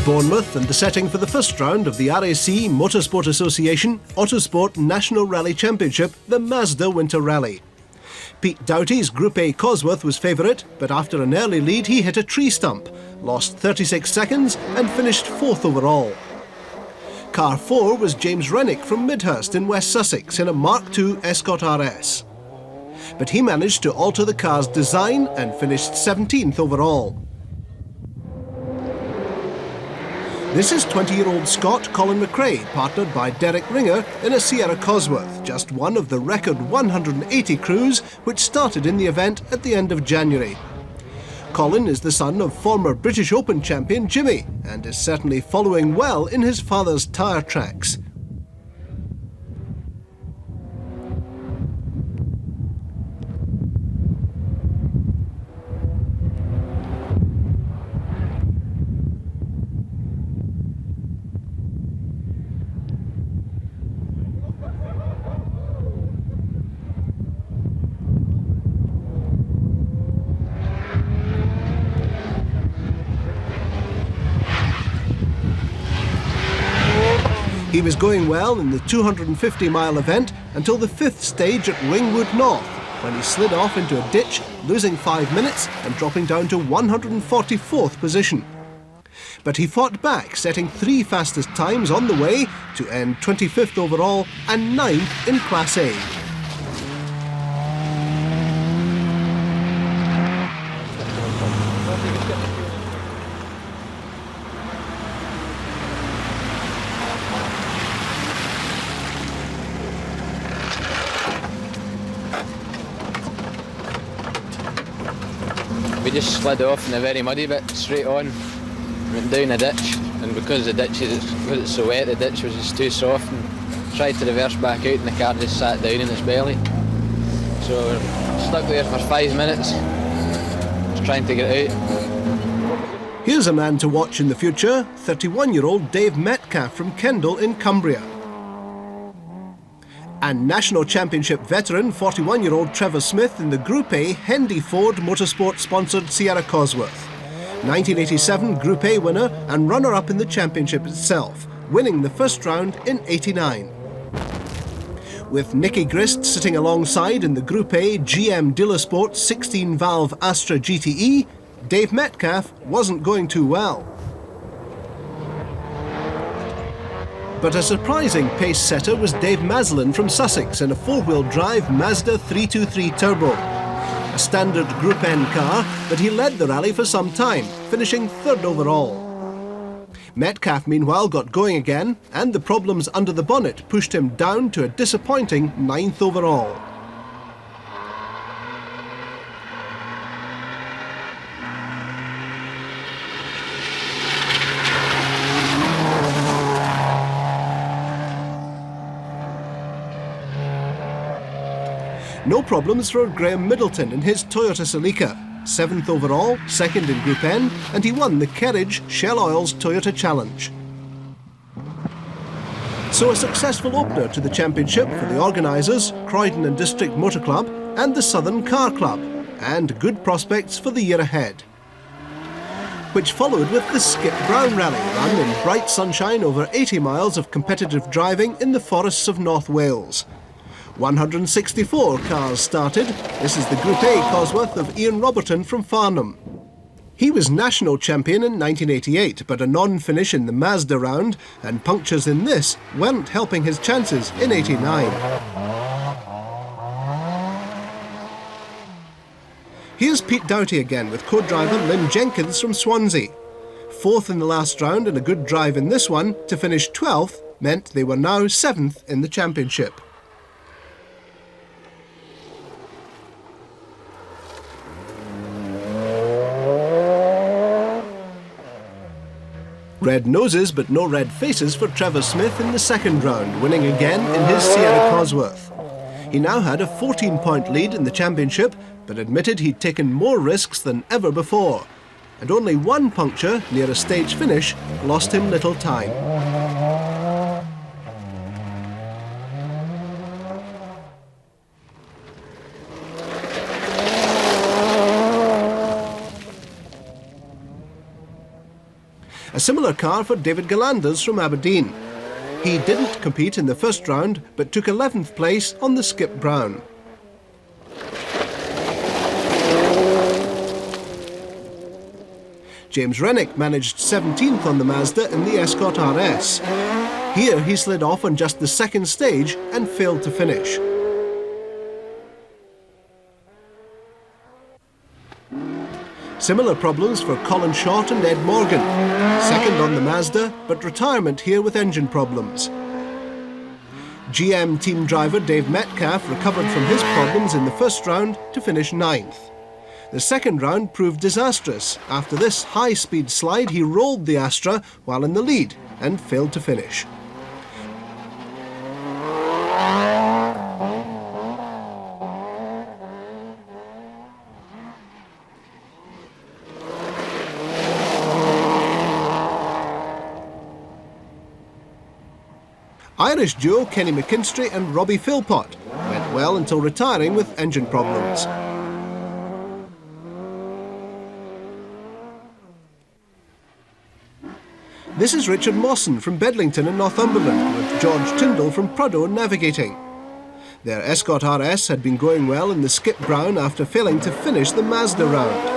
Bournemouth and the setting for the first round of the RAC Motorsport Association Autosport National Rally Championship, the Mazda Winter Rally. Pete Doughty's Group A Cosworth was favourite, but after an early lead he hit a tree stump, lost 36 seconds and finished 4th overall. Car 4 was James Rennick from Midhurst in West Sussex in a Mark II Escort RS. But he managed to alter the car's design and finished 17th overall. This is 20-year-old Scot Colin McRae, partnered by Derek Ringer in a Sierra Cosworth, just one of the record 180 crews which started in the event at the end of January. Colin is the son of former British Open champion Jimmy and is certainly following well in his father's tyre tracks. He was going well in the 250-mile event until the 5th stage at Ringwood North, when he slid off into a ditch, losing 5 minutes and dropping down to 144th position. But he fought back, setting 3 fastest times on the way to end 25th overall and 9th in Class A. We just slid off in a very muddy bit, straight on, went down a ditch, and because it's so wet, the ditch was just too soft, and tried to reverse back out and the car just sat down in its belly. So we're stuck there for 5 minutes, just trying to get out. Here's a man to watch in the future, 31-year-old Dave Metcalf from Kendal in Cumbria. And National Championship veteran 41-year-old Trevor Smith in the Group A Hendy Ford Motorsport-sponsored Sierra Cosworth. 1987 Group A winner and runner-up in the championship itself, winning the first round in '89. With Nicky Grist sitting alongside in the Group A GM Dealersport 16-valve Astra GTE, Dave Metcalf wasn't going too well. But a surprising pace setter was Dave Maslin from Sussex in a 4-wheel drive Mazda 323 Turbo. A standard Group N car, but he led the rally for some time, finishing 3rd overall. Metcalf meanwhile got going again, and the problems under the bonnet pushed him down to a disappointing 9th overall. No problems for Graham Middleton in his Toyota Celica, 7th overall, 2nd in Group N, and he won the Kerridge Shell Oil's Toyota Challenge. So a successful opener to the championship for the organisers, Croydon and District Motor Club and the Southern Car Club, and good prospects for the year ahead. Which followed with the Skip Brown Rally, run in bright sunshine over 80 miles of competitive driving in the forests of North Wales. 164 cars started. This is the Group A Cosworth of Ian Roberton from Farnham. He was national champion in 1988, but a non-finish in the Mazda round and punctures in this weren't helping his chances in '89. Here's Pete Doughty again with co-driver Lynn Jenkins from Swansea. 4th in the last round and a good drive in this one to finish 12th meant they were now 7th in the championship. Red noses but no red faces for Trevor Smith in the 2nd round, winning again in his Sierra Cosworth. He now had a 14-point lead in the championship, but admitted he'd taken more risks than ever before, and only one puncture near a stage finish lost him little time. A similar car for David Galanders from Aberdeen. He didn't compete in the first round, but took 11th place on the Skip Brown. James Rennick managed 17th on the Mazda in the Escort RS. Here he slid off on just the second stage and failed to finish. Similar problems for Colin Short and Ed Morgan. Second on the Mazda, but retirement here with engine problems. GM team driver Dave Metcalf recovered from his problems in the first round to finish 9th. The second round proved disastrous. After this high-speed slide, he rolled the Astra while in the lead and failed to finish. Irish duo Kenny McKinstry and Robbie Philpott went well until retiring with engine problems. This is Richard Mawson from Bedlington in Northumberland, with George Tyndall from Prudhoe navigating. Their Escort RS had been going well in the Skip Brown after failing to finish the Mazda round.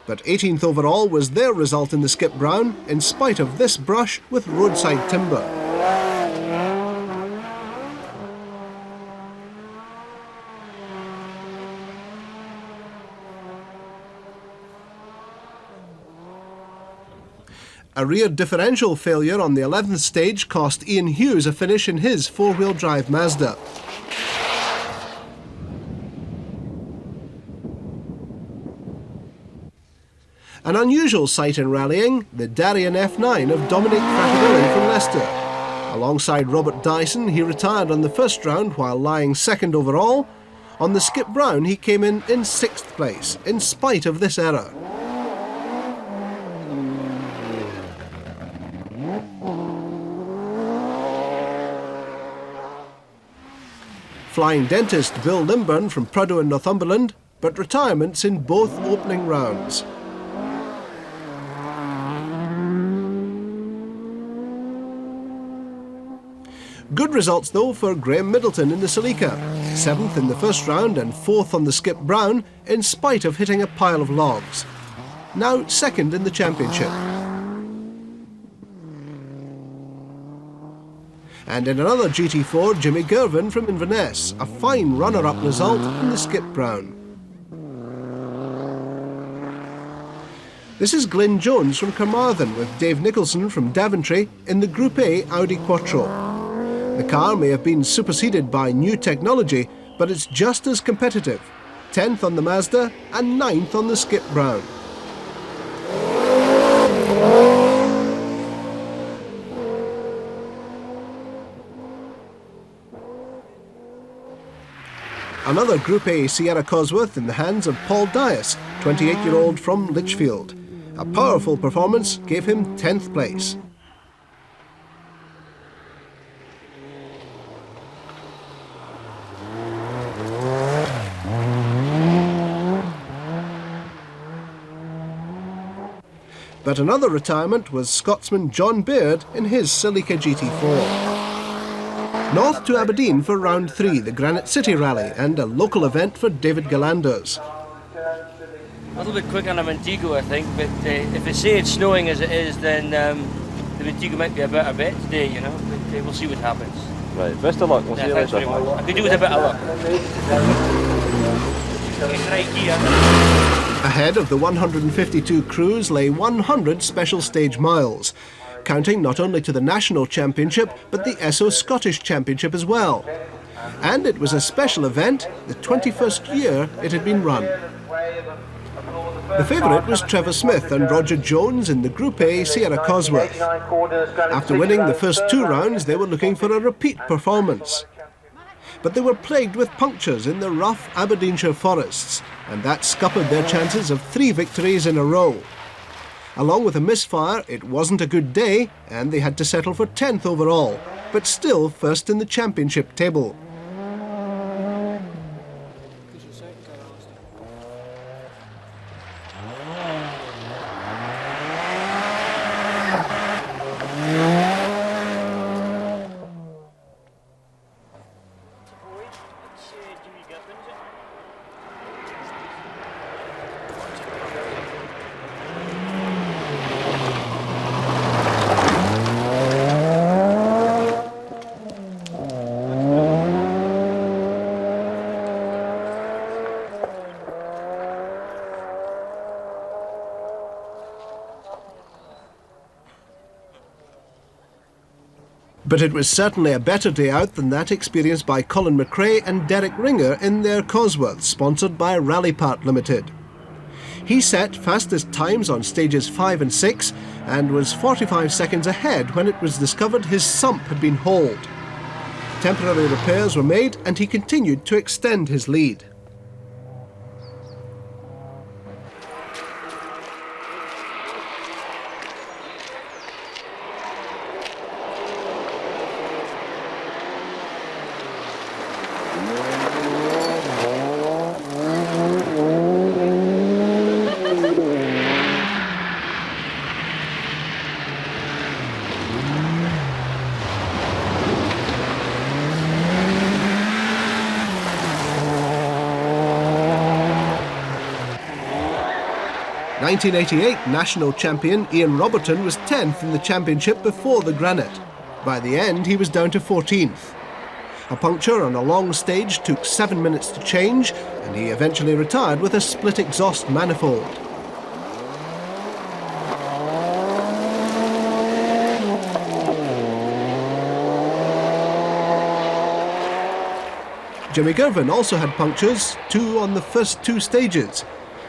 But 18th overall was their result in the Skip Brown, in spite of this brush with roadside timber. A rear differential failure on the 11th stage cost Ian Hughes a finish in his four-wheel drive Mazda. An unusual sight in rallying, the Darien F9 of Dominic Fracadilli from Leicester. Alongside Robert Dyson, he retired on the first round while lying second overall. On the Skip Brown, he came in 6th place, in spite of this error. Flying dentist Bill Limburn from Prudhoe in Northumberland, but retirements in both opening rounds. Good results though for Graham Middleton in the Celica, 7th in the first round and 4th on the Skip Brown, in spite of hitting a pile of logs. Now 2nd in the championship. And in another GT4, Jimmy Gervin from Inverness, a fine runner-up result in the Skip Brown. This is Glyn Jones from Carmarthen with Dave Nicholson from Daventry in the Group A Audi Quattro. The car may have been superseded by new technology, but it's just as competitive. 10th on the Mazda and 9th on the Skip Brown. Another Group A Sierra Cosworth in the hands of Paul Dias, 28-year-old from Lichfield. A powerful performance gave him 10th place. But another retirement was Scotsman John Baird in his Celica GT4. North to Aberdeen for round 3, the Granite City Rally, and a local event for David Galanders. A little bit quick on a Montego, I think, but if they say it's snowing as it is, then the Montego might be a better bet today, you know, but we'll see what happens. Right, best of luck, we'll see you later. I could do with a bit of luck. Right here. Ahead of the 152 crews lay 100 special stage miles, counting not only to the National Championship, but the Esso Scottish Championship as well. And it was a special event, the 21st year it had been run. The favourite was Trevor Smith and Roger Jones in the Group A Sierra Cosworth. After winning the first 2 rounds, they were looking for a repeat performance. But they were plagued with punctures in the rough Aberdeenshire forests, and that scuppered their chances of 3 victories in a row. Along with a misfire, it wasn't a good day, and they had to settle for 10th overall, but still first in the championship table. But it was certainly a better day out than that experienced by Colin McRae and Derek Ringer in their Cosworth, sponsored by Rally Part Limited. He set fastest times on stages 5 and 6 and was 45 seconds ahead when it was discovered his sump had been hauled. Temporary repairs were made and he continued to extend his lead. In 1988 national champion Ian Roberton was 10th in the championship before the Granite. By the end he was down to 14th. A puncture on a long stage took 7 minutes to change and he eventually retired with a split exhaust manifold. Jimmy Girvin also had punctures, 2 on the first 2 stages.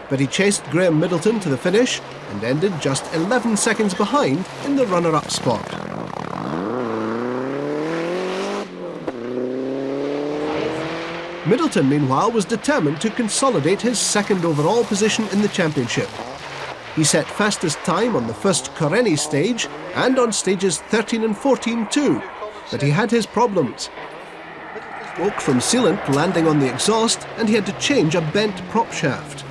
But he chased Graham Middleton to the finish and ended just 11 seconds behind in the runner-up spot. Middleton, meanwhile, was determined to consolidate his second overall position in the championship. He set fastest time on the first Caerphilly stage and on stages 13 and 14 too, but he had his problems. Smoke from sealant landing on the exhaust and he had to change a bent prop shaft.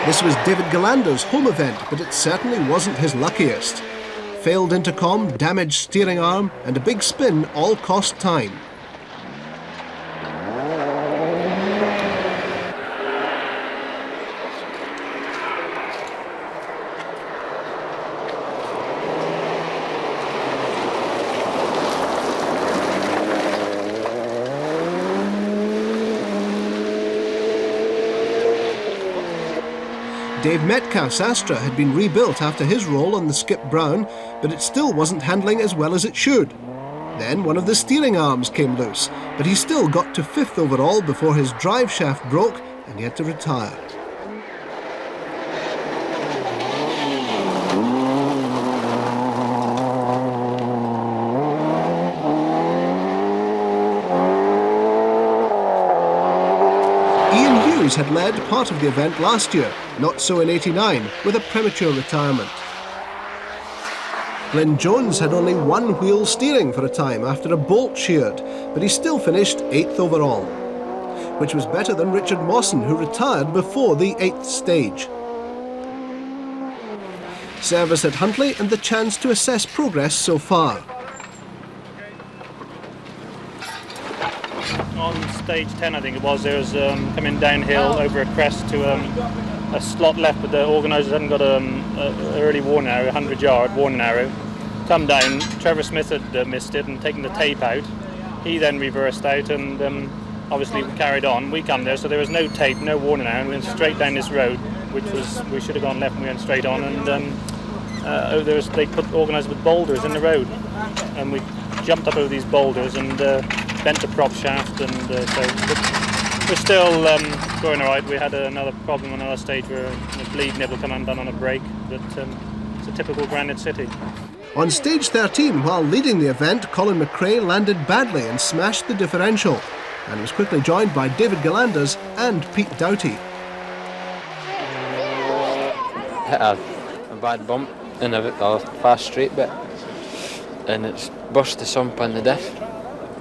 This was David Galander's home event, but it certainly wasn't his luckiest. Failed intercom, damaged steering arm and a big spin all cost time. Dave Metcalf's Astra had been rebuilt after his roll on the Skip Brown, but it still wasn't handling as well as it should. Then one of the steering arms came loose, but he still got to 5th overall before his drive shaft broke and he had to retire. Had led part of the event last year, not so in '89, with a premature retirement. Glenn Jones had only one wheel steering for a time after a bolt sheared, but he still finished 8th overall, which was better than Richard Mawson, who retired before the 8th stage. Service at Huntly and the chance to assess progress so far. On stage 10, I think it was, there was coming downhill over a crest to a slot left, but the organisers hadn't got an early warning arrow, 100-yard warning arrow. Come down, Trevor Smith had missed it and taken the tape out. He then reversed out and obviously carried on. We come there, so there was no tape, no warning arrow, and we went straight down this road, which was, we should have gone left and we went straight on, and they put organised with boulders in the road, and we jumped up over these boulders and bent the prop shaft, and so we're still going all right. We had another problem on another stage where the bleed nibble come undone on a brake, but it's a typical Granite City. On stage 13, while leading the event, Colin McRae landed badly and smashed the differential, and was quickly joined by David Galanders and Pete Doughty. Hit a bad bump in a fast straight bit, and it's burst the sump on the diff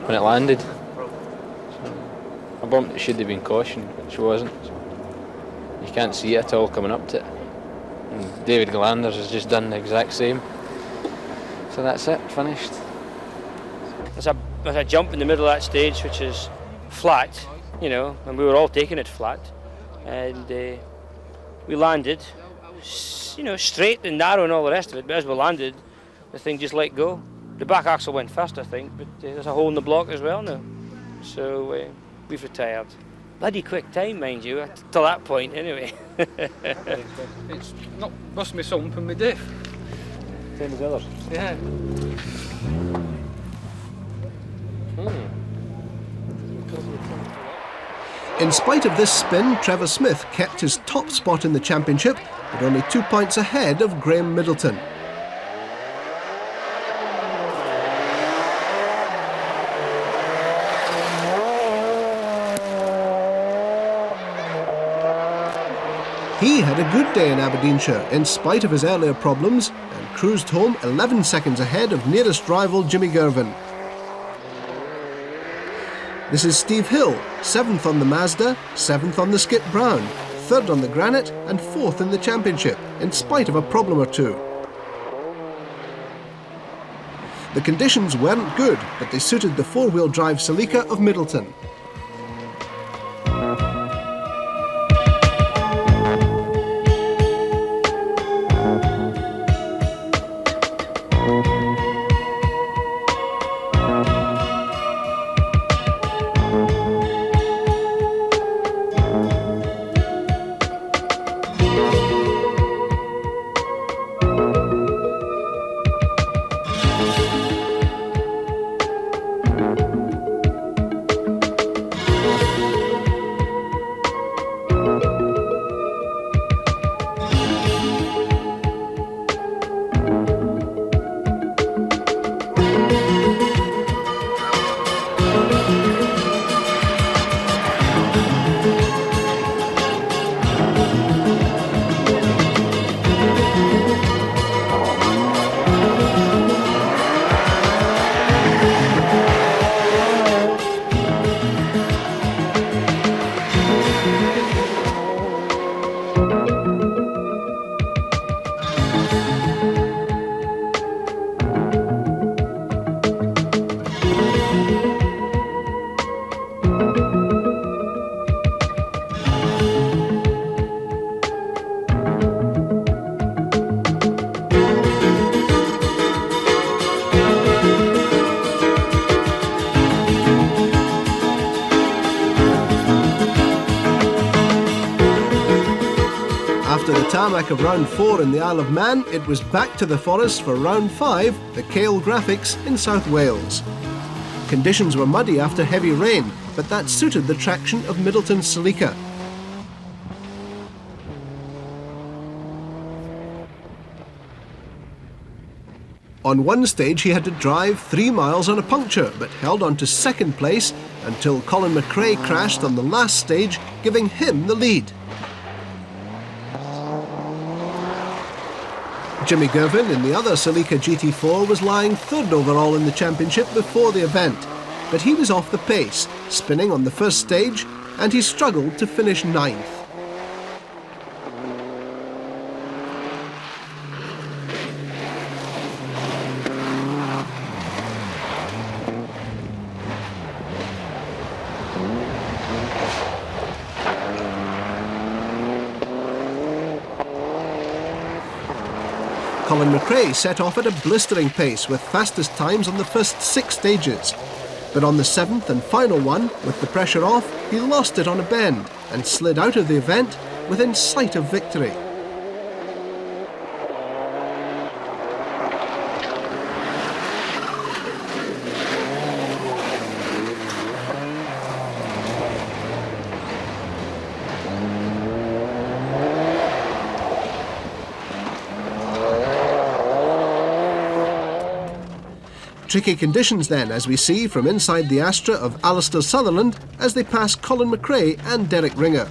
when it landed. A bump that should have been cautioned, which wasn't. You can't see it at all coming up to it. And David Galanders has just done the exact same. So that's it, finished. There's a jump in the middle of that stage which is flat, you know, and we were all taking it flat. And we landed, you know, straight and narrow and all the rest of it. But as we landed, the thing just let go. The back axle went first, I think, but there's a hole in the block as well now. So we've retired. Bloody quick time, mind you, till that point anyway. It's not bust me sump and me diff. Same as the others. Yeah. In spite of this spin, Trevor Smith kept his top spot in the championship, but only 2 points ahead of Graham Middleton. He had a good day in Aberdeenshire, in spite of his earlier problems, and cruised home 11 seconds ahead of nearest rival Jimmy Gervin. This is Steve Hill, 7th on the Mazda, 7th on the Skip Brown, 3rd on the Granite and 4th in the championship, in spite of a problem or two. The conditions weren't good, but they suited the four-wheel drive Celica of Middleton. After the tarmac of round 4 in the Isle of Man, it was back to the forest for round 5, the Caerphilly Graphics in South Wales. Conditions were muddy after heavy rain, but that suited the traction of Middleton's Celica. On one stage he had to drive 3 miles on a puncture, but held on to second place until Colin McRae crashed on the last stage, giving him the lead. Jimmy Gervin in the other Celica GT4 was lying 3rd overall in the championship before the event, but he was off the pace, spinning on the first stage, and he struggled to finish 9th. Colin McRae set off at a blistering pace with fastest times on the first 6 stages. But on the 7th and final one, with the pressure off, he lost it on a bend and slid out of the event within sight of victory. Tricky conditions then, as we see from inside the Astra of Alistair Sutherland as they pass Colin McRae and Derek Ringer.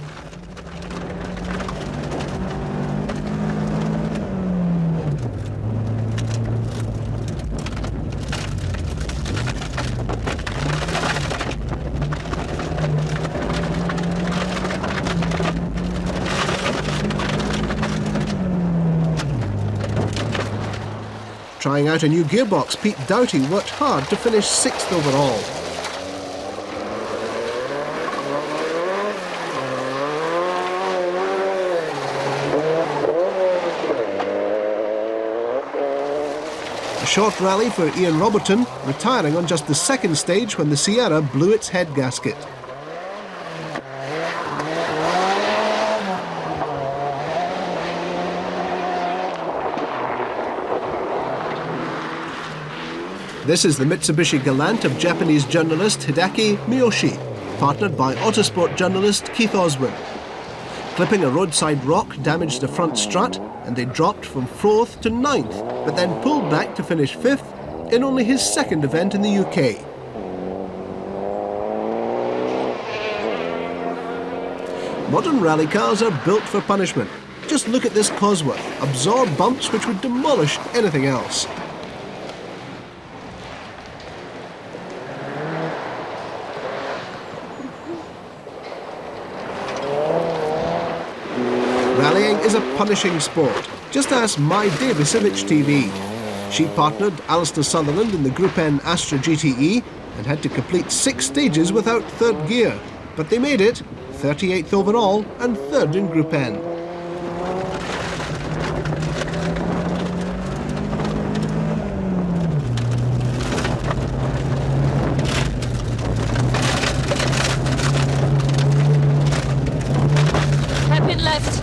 Trying out a new gearbox, Pete Doughty worked hard to finish 6th overall. short rally for Ian Robertson, retiring on just the second stage when the Sierra blew its head gasket. This is the Mitsubishi Galant of Japanese journalist Hideaki Miyoshi, partnered by Autosport journalist Keith Oswin. Clipping a roadside rock damaged the front strut, and they dropped from 4th to 9th, but then pulled back to finish 5th in only his second event in the UK. Modern rally cars are built for punishment. Just look at this Cosworth, absorb bumps which would demolish anything else. Rallying is a punishing sport. Just ask My Davisevich TV. She partnered Alistair Sutherland in the Group N Astra GTE and had to complete 6 stages without third gear. But they made it, 38th overall and 3rd in Group N. Hairpin left.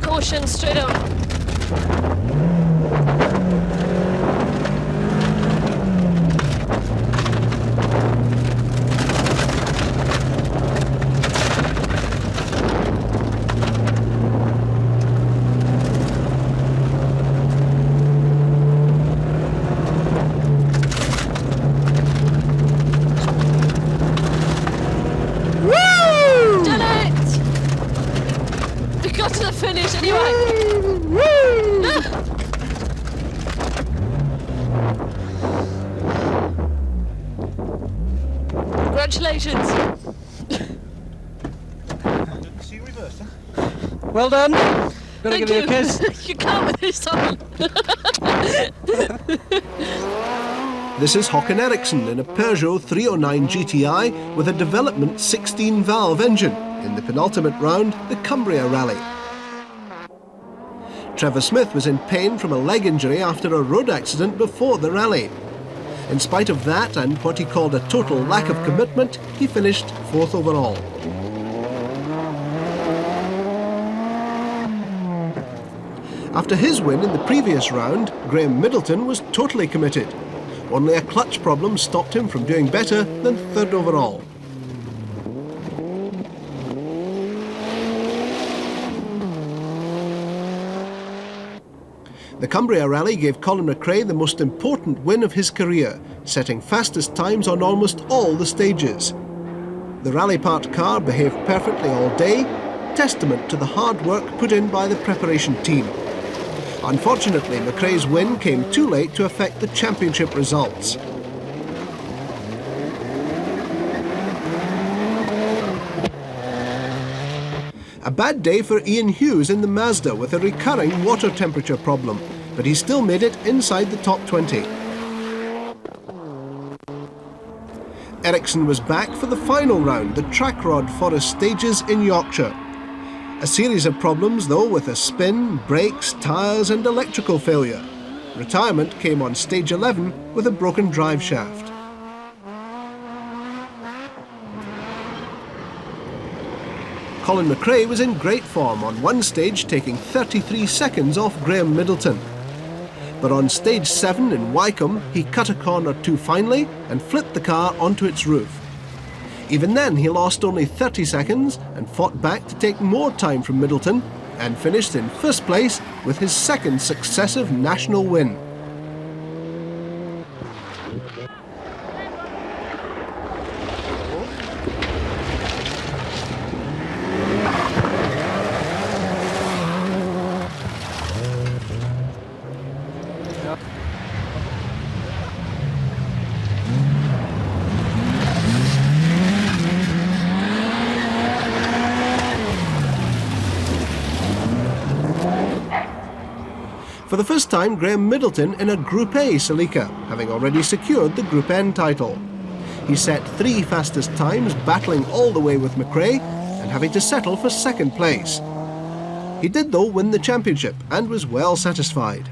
Caution, straight on. Done it! We got to the finish anyway. Congratulations. Well done. Gotta Thank give you a kiss. You can't with this on. This is Håkan Eriksson in a Peugeot 309 GTI with a development 16-valve engine in the penultimate round, the Cumbria Rally. Trevor Smith was in pain from a leg injury after a road accident before the rally. In spite of that and what he called a total lack of commitment, he finished 4th overall. After his win in the previous round, Graham Middleton was totally committed. Only a clutch problem stopped him from doing better than 3rd overall. The Cumbria Rally gave Colin McRae the most important win of his career, setting fastest times on almost all the stages. The rally part car behaved perfectly all day, testament to the hard work put in by the preparation team. Unfortunately, McRae's win came too late to affect the championship results. A bad day for Ian Hughes in the Mazda with a recurring water temperature problem, but he still made it inside the top 20. Ericsson was back for the final round, the Track Rod Forest stages in Yorkshire. A series of problems though with a spin, brakes, tyres and electrical failure. Retirement came on stage 11 with a broken drive shaft. Colin McRae was in great form on one stage, taking 33 seconds off Graham Middleton. But on stage 7 in Wycombe, he cut a corner too finely and flipped the car onto its roof. Even then, he lost only 30 seconds and fought back to take more time from Middleton and finished in 1st place with his 2nd successive national win. the first time, Graham Middleton in a Group A Celica, having already secured the Group N title. He set 3 fastest times, battling all the way with McRae and having to settle for second place. He did, though, win the championship and was well satisfied.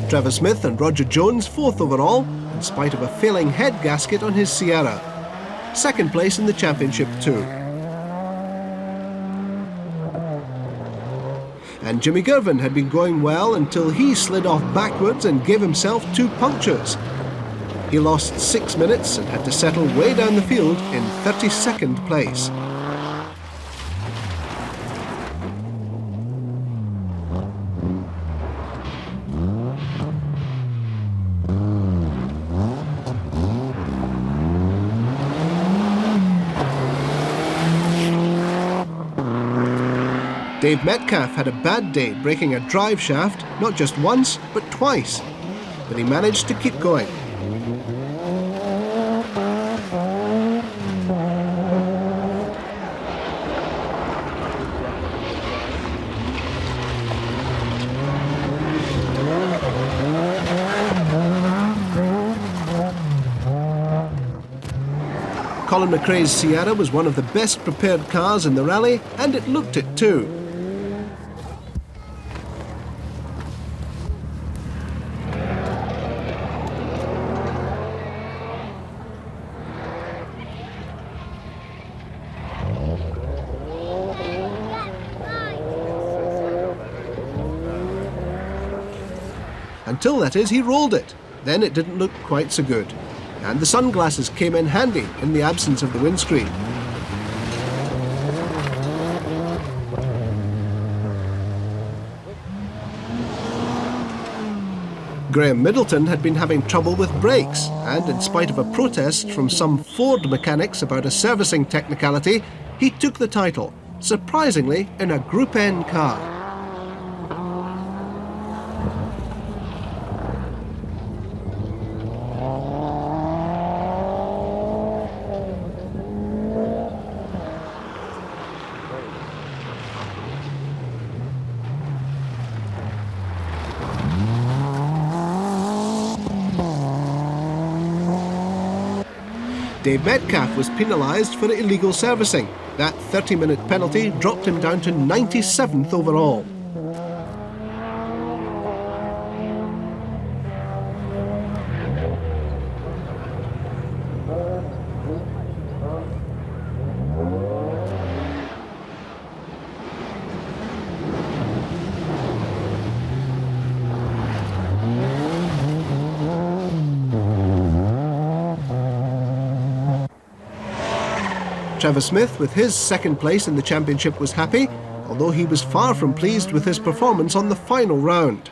Trevor Smith and Roger Jones 4th overall, in spite of a failing head gasket on his Sierra. Second place in the championship too. And Jimmy Girvin had been going well until he slid off backwards and gave himself 2 punctures. He lost 6 minutes and had to settle way down the field in 32nd place. Dave Metcalf had a bad day breaking a drive shaft, not just once, but twice. But he managed to keep going. Colin McRae's Sierra was one of the best prepared cars in the rally, and it looked it too. Until, that is, he rolled it. Then it didn't look quite so good. And the sunglasses came in handy in the absence of the windscreen. Graham Middleton had been having trouble with brakes, and in spite of a protest from some Ford mechanics about a servicing technicality, he took the title, surprisingly in a Group N car. Dave Metcalf was penalised for illegal servicing. That 30-minute penalty dropped him down to 97th overall. Trevor Smith, with his second place in the championship, was happy, although he was far from pleased with his performance on the final round.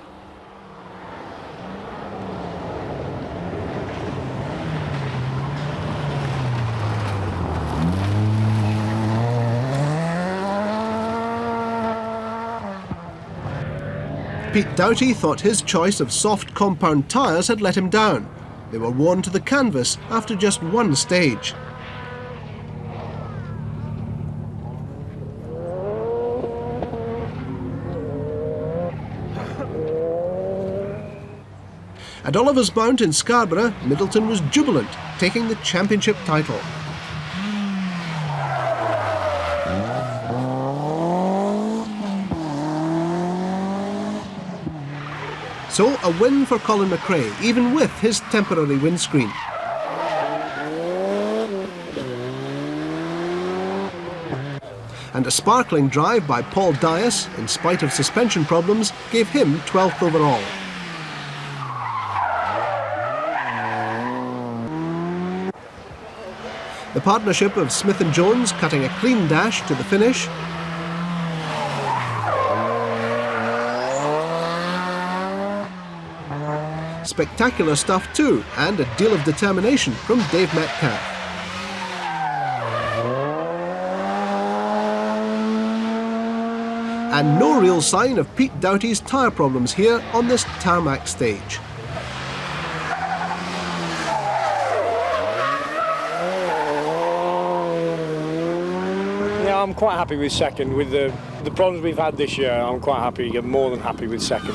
Pete Doughty thought his choice of soft compound tyres had let him down. They were worn to the canvas after just one stage. At Oliver's Mount in Scarborough, Middleton was jubilant, taking the championship title. So, a win for Colin McRae, even with his temporary windscreen. And a sparkling drive by Paul Dias, in spite of suspension problems, gave him 12th overall. The partnership of Smith and Jones cutting a clean dash to the finish. Spectacular stuff too, and a deal of determination from Dave Metcalf. And no real sign of Pete Doughty's tyre problems here on this tarmac stage. Yeah, I'm quite happy with second. With the problems we've had this year, I'm quite happy, more than happy with second.